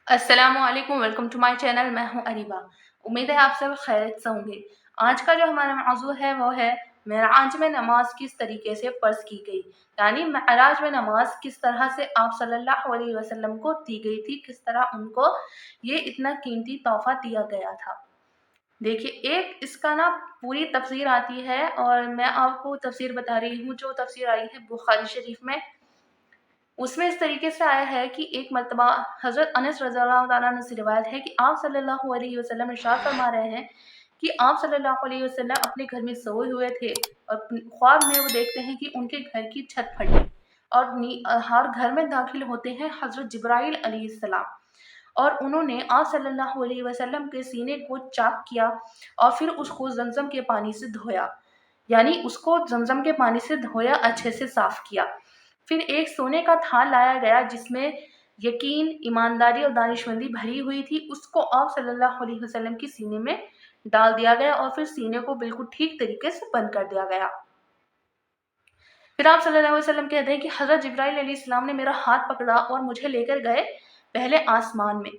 अस्सलाम वालेकुम, welcome to my channel. मैं हूँ अरीबा। उम्मीद है आप सब खैरियत से होंगे। आज का जो हमारा मौजू है वो है मेराज में नमाज किस तरीके से फ़र्ज़ की गई, यानी मेराज में नमाज किस तरह से आप सल्लल्लाहु अलैहि वसल्लम को दी गई थी, किस तरह उनको ये इतना कीमती तोहफ़ा दिया गया था। देखिए, एक इसका ना पूरी तफ़सीर आती है और मैं आपको तफ़सीर बता रही हूँ, जो तफ़सीर आई है बुखारी शरीफ में। उसमें इस तरीके से आया है कि एक मर्तबा हज़रत अनस रज़ियल्लाहु तआला अन्हु से रिवायत है कि आप सल्लल्लाहु अलैहि वसल्लम इरशाद फरमा रहे हैं कि आप सल्लल्लाहु अलैहि वसल्लम अपने घर में सोए हुए थे और ख्वाब में वो देखते हैं कि उनके घर की छत फटी और हर घर में दाखिल होते हैं हज़रत जिब्राइल अलैहिस्सलाम, और उन्होंने आप सल्लल्लाहु अलैहि वसल्लम के सीने को चाक किया और फिर उसको ज़मज़म के पानी से धोया, यानी उसको ज़मज़म के पानी से धोया, अच्छे से साफ़ किया। फिर एक सोने का थाल लाया गया जिसमें यकीन, ईमानदारी और दानिशमंदी भरी हुई थी, उसको आप सल्लल्लाहु अलैहि वसल्लम के सीने में डाल दिया गया और फिर सीने को बिल्कुल ठीक तरीके से बंद कर दिया गया। फिर आप सल्लल्लाहु अलैहि वसल्लम कहते हैं कि हज़रत जिब्राइल अलैहिस्सलाम ने मेरा हाथ पकड़ा और मुझे लेकर गए पहले आसमान में,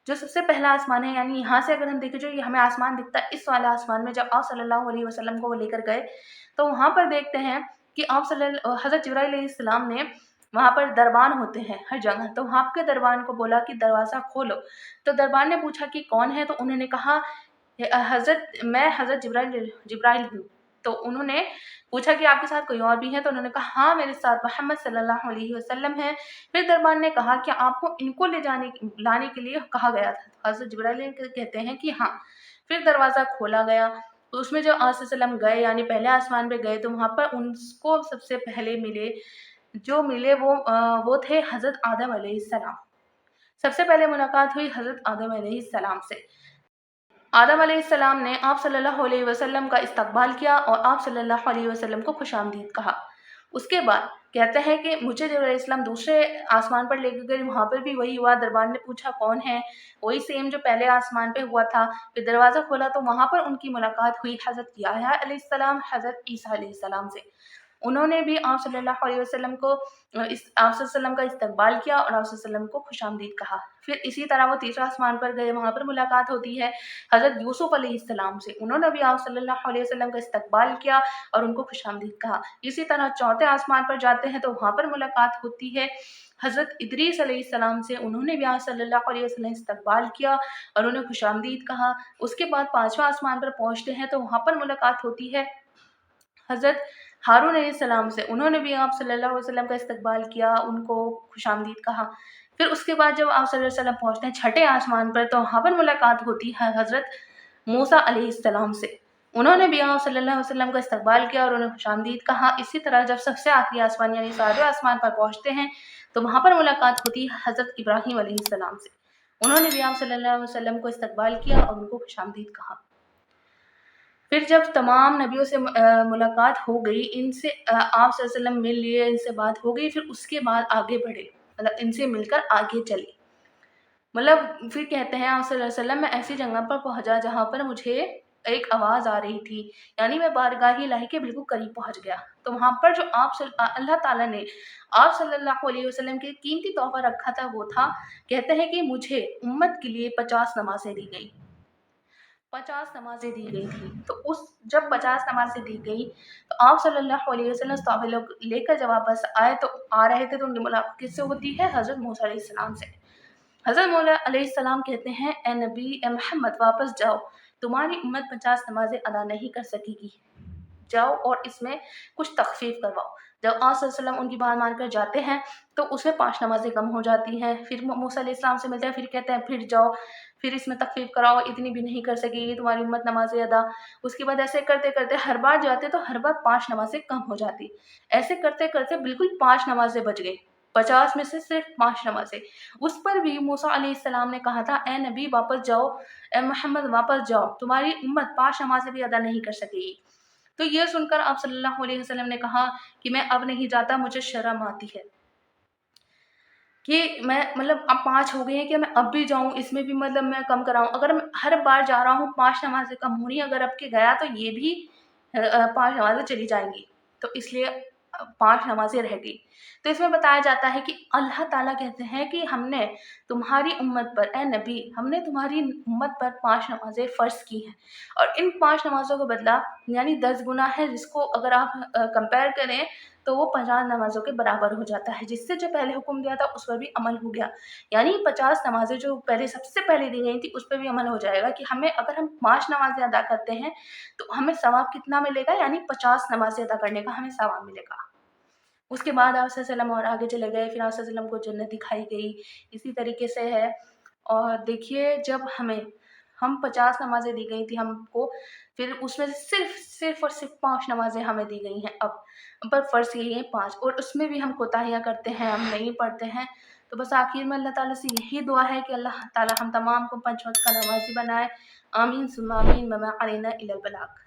जो सबसे पहला आसमान है, यानी यहाँ से अगर हम देखें जो ये हमें आसमान दिखता है, इस वाले आसमान में जब आप सल्लल्लाहु अलैहि वसल्लम को वो लेकर गए, तो वहाँ पर देखते हैं कि हज़रत जिब्राइल अलैहिस्सलाम ने वहाँ पर दरबान होते हैं हर जगह, तो वहाँ के दरबान को बोला कि दरवाज़ा खोलो। तो दरबान ने पूछा कि कौन है? तो उन्होंने कहा मैं हज़रत जिब्राइल जिब्राइल हूँ। तो उन्होंने पूछा कि आपके साथ कोई और भी है? तो उन्होंने कहा हाँ, मेरे साथ मोहम्मद सल्लल्लाहु अलैहि वसल्लम हैं। फिर दरबान ने कहा कि आपको इनको लाने के लिए कहा गया था? तो हज़रत जिब्राइल कहते हैं कि हाँ। फिर दरवाज़ा खोला गया, तो उसमें जब आप सल्लल्लाहु अलैहि वसल्लम गए, यानी पहले आसमान पे गए, तो वहाँ पर उनको सबसे पहले मिले वो थे हज़रत आदम अलैहिस्सलाम। सबसे पहले मुलाकात हुई हज़रत आदम अलैहिस्सलाम से। आदम अलैहिस्सलाम ने आप सल्लल्लाहु अलैहि वसल्लम का इस्तक़बाल किया और आप सल्लल्लाहु अलैहि वसल्लम को खुशामदीद कहा। उसके बाद कहते हैं कि मुझे जब अलैहिस्सलाम दूसरे आसमान पर लेके गए, वहाँ पर भी वही हुआ, दरबान ने पूछा कौन है? वही सेम जो पहले आसमान पे हुआ था। फिर दरवाज़ा खोला तो वहाँ पर उनकी मुलाकात हुई हज़रत याह्या अलैहिस्सलाम, हज़रत ईसा अलैहिस्सलाम से। उन्होंने भी आप सल्लल्लाहु अलैहि वसल्लम को आप सल्लल्लाहु अलैहि वसल्लम का इस्तक़बाल किया और आप सल्लल्लाहु अलैहि वसल्लम को खुशामदीद कहा। फिर इसी तरह वो तीसरा आसमान पर गए, वहाँ पर मुलाकात होती है हज़रत यूसुफ़ अलैहिस्सलाम से। उन्होंने भी आप सल्लल्लाहु अलैहि वसल्लम का इस्तक़बाल किया और उनको खुशामदीद कहा। इसी तरह चौथे आसमान पर जाते हैं तो वहाँ पर मुलाकात होती है हज़रत इदरीस अलैहिस्सलाम से। उन्होंने भी आप सल्लल्लाहु अलैहि वसल्लम का इस्तक़बाल किया और उन्हें खुशामदीद कहा। उसके बाद पाँचवें आसमान पर पहुँचते हैं तो वहाँ पर मुलाकात होती है हज़रत हारून अलैहिस्सलाम से। उन्होंने भी आप सल्लल्लाहु अलैहि वसल्लम का इस्तक़बाल किया, उनको खुशामदीद कहा। फिर उसके बाद जब आप सल्लल्लाहु अलैहि वसल्लम पहुँचते हैं छठे आसमान पर, तो वहाँ पर मुलाकात होती है हज़रत मूसा अलैहिस्सलाम से। उन्होंने भी आप सल्लल्लाहु अलैहि वसल्लम का इस्तक़बाल किया और उन्हें खुशामदीद कहा। इसी तरह जब सबसे आखिरी आसमान यानी 7वें आसमान पर पहुँचते हैं, तो वहाँ पर मुलाकात होती है हज़रत इब्राहीम अलैहिस्सलाम से। उन्होंने भी आप सल्लल्लाहु अलैहि वसल्लम को इस्तक़बाल किया और उनको खुशामदीद कहा। फिर जब तमाम नबियों से मुलाकात हो गई, इनसे आप सल्लल्लाहु अलैहि वसल्लम मिल लिए, इनसे बात हो गई, फिर उसके बाद आगे बढ़े, मतलब इनसे मिलकर आगे चले। मतलब फिर कहते हैं आप सल्लल्लाहु अलैहि वसल्लम, मैं ऐसी जगह पर पहुँचा जहाँ पर मुझे एक आवाज़ आ रही थी, यानी मैं बारगाह इलाही के बिल्कुल करीब पहुँच गया। तो वहाँ पर जो अल्लाह ताला ने आप सल्लल्लाहु अलैहि वसल्लम के कीमती तोहफ़ा रखा था वो था, कहते हैं कि मुझे उम्मत के लिए 50 नमाज़ें दी गई। 50 नमाज़ें दी गई थी। तो उस जब 50 नमाज़ें दी गई, तो आप सल्लल्लाहु अलैहि वसल्लम तोहफ़े लोग लेकर जब वापस आए, तो आ रहे थे तो उनकी मुलाकात किससे होती है? हज़रत मूसा अलैहिस्सलाम से। हज़रत मौला अलैहिस्सलाम कहते हैं, ए नबी, ए मोहम्मद वापस जाओ, तुम्हारी उम्मत 50 नमाज़ें अदा नहीं कर सकेगी। जाओ और इसमें कुछ तख़फ़ीफ़ करवाओ। जब आप सल्लल्लाहु अलैहि वसल्लम उनकी बात मानकर जाते हैं, तो उसमें 5 नमाज़ें कम हो जाती हैं। फिर मूसा अलैहिस्सलाम से मिलते हैं, फिर कहते हैं फिर जाओ, फिर इसमें तख़फ़ीफ़ कराओ, इतनी भी नहीं कर सकेगी तुम्हारी उम्मत नमाज़ें अदा। उसके बाद ऐसे करते-करते हर बार जाते तो हर बार 5 नमाज़ें कम हो जाती। ऐसे करते-करते बिल्कुल 5 नमाज़ें बच गई। 50 में से सिर्फ़ 5 नमाज़ें। उस पर भी मूसा अलैहिस्सलाम ने कहा था, ए नबी वापस जाओ, ए मोहम्मद वापस जाओ, तुम्हारी उम्मत 5 नमाज़ें भी अदा नहीं कर सकेगी। तो ये सुनकर आप सल्लल्लाहु अलैहि वसल्लम ने कहा कि मैं अब नहीं जाता, मुझे शर्म आती है कि मैं मतलब अब 5 हो गई हैं कि मैं अब भी जाऊँ, इसमें भी मतलब मैं कम कराऊँ। अगर मैं हर बार जा रहा हूँ 5 नमाज़ें कम हो रही हैं, अगर अब के गया तो ये भी 5 नमाज़ें चली जाएँगी। तो इसलिए 5 नमाज़ें रह गई। تو इसमें बताया जाता है कि अल्लाह ताला कहते हैं कि हमने तुम्हारी उम्मत पर, ए नबी, हमने तुम्हारी उम्मत पर 5 नमाज़ें फ़र्ज़ की हैं, और इन 5 नमाज़ों का बदला यानी 10 गुना है, जिसको अगर आप कंपेयर करें तो वो 50 नमाज़ों के बराबर हो जाता है, जिससे जो पहले हुक्म दिया था उस पर भी अमल हो गया। यानी 50 नमाज़ें जो पहले सबसे पहले दी गई थी उस पे भी अमल हो जाएगा कि हमें, अगर हम 5 नमाज़ें अदा करते हैं तो हमें सवाब कितना मिलेगा, यानी 50 नमाज़ें अदा करने का हमें सवाब मिलेगा। उसके बाद आप सल्लल्लाहु अलैहि वसल्लम और आगे चले गए, फिर आप सल्लल्लाहु अलैहि वसल्लम को जन्नत दिखाई गई, इसी तरीके से है। और देखिए जब हम 50 नमाज़ें दी गई थी हमको, फिर उसमें से सिर्फ़ और सिर्फ़ 5 नमाज़ें हमें दी गई हैं अब। पर फ़र्ज़ यही है 5, और उसमें भी हम कोताहियाँ करते हैं, हम नहीं पढ़ते हैं। तो बस आखिर में अल्लाह ताला से यही दुआ है कि अल्लाह ताला हम तमाम को 5 वक़्त का नमाज़ी बनाए। आमीन सुम्मा आमीन, वमा अलैना इल्लल बलाग।